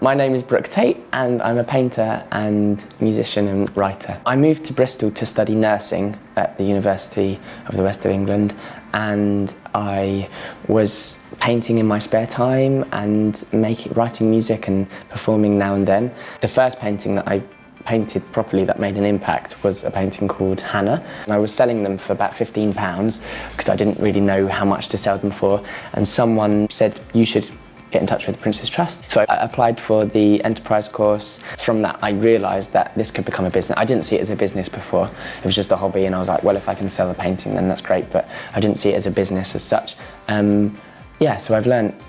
My name is Brook Tate and I'm a painter and musician and writer. I moved to Bristol to study nursing at the University of the West of England, and I was painting in my spare time and writing music and performing now and then. The first painting that I painted properly that made an impact was a painting called Hannah, and I was selling them for about £15 because I didn't really know how much to sell them for, and someone said you should get in touch with the Prince's Trust. So I applied for the enterprise course. From that I realised that this could become a business. I didn't see it as a business before, it was just a hobby, and I was like, well, if I can sell a painting then that's great, but I didn't see it as a business as such. Yeah, so I've learned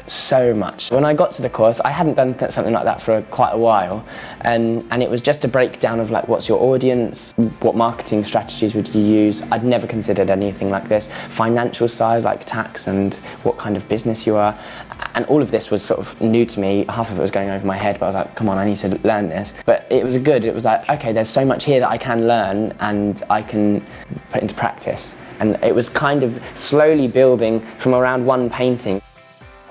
so much. When I got to the course, I hadn't done something like that for quite a while, and it was just a breakdown of like, what's your audience, what marketing strategies would you use. I'd never considered anything like this. Financial side, like tax and what kind of business you are, and all of this was sort of new to me. Half of it was going over my head, but I was like, come on, I need to learn this. But it was like, okay, there's so much here that I can learn and I can put into practice. And it was kind of slowly building from around one painting.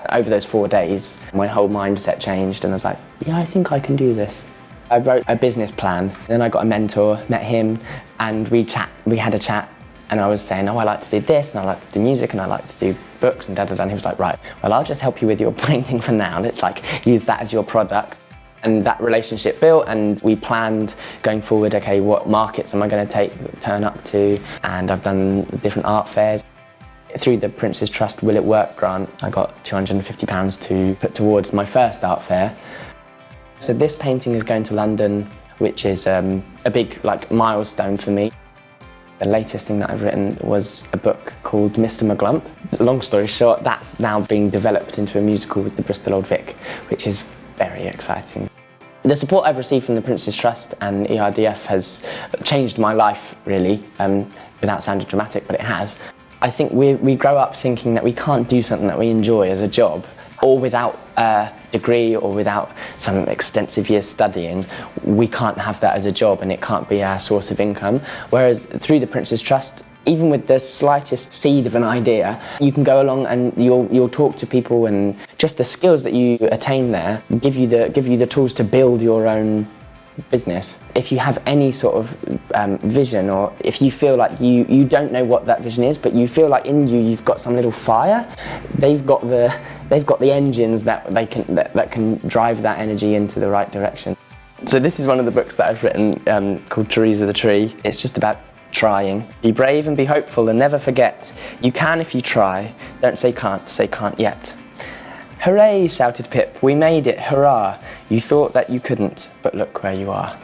Over those 4 days, my whole mindset changed, and I was like, yeah, I think I can do this. I wrote a business plan, then I got a mentor, met him, and we had a chat, and I was saying, oh, I like to do this, and I like to do music, and I like to do books, and da-da-da, and he was like, right, well, I'll just help you with your painting for now. Let's like use that as your product. And that relationship built, and we planned going forward, okay, what markets am I going to turn up to? And I've done different art fairs. Through the Prince's Trust Will It Work grant, I got £250 to put towards my first art fair. So this painting is going to London, which is a big milestone for me. The latest thing that I've written was a book called Mr. McGlump. Long story short, that's now being developed into a musical with the Bristol Old Vic, which is very exciting. The support I've received from the Prince's Trust and ERDF has changed my life, really, without sounding dramatic, but it has. I think we grow up thinking that we can't do something that we enjoy as a job, or without a degree or without some extensive years studying. We can't have that as a job, and it can't be our source of income. Whereas through the Prince's Trust, even with the slightest seed of an idea, you can go along and you'll talk to people, and just the skills that you attain there give you the tools to build your own business. If you have any sort of vision, or if you feel like you don't know what that vision is, but you feel like in you've got some little fire, they've got the engines that can drive that energy into the right direction. So this is one of the books that I've written called Teresa the Tree. It's just about trying. Be brave and be hopeful, and never forget, you can if you try. Don't say can't yet. Hooray, shouted Pip, we made it, hurrah! You thought that you couldn't, but look where you are.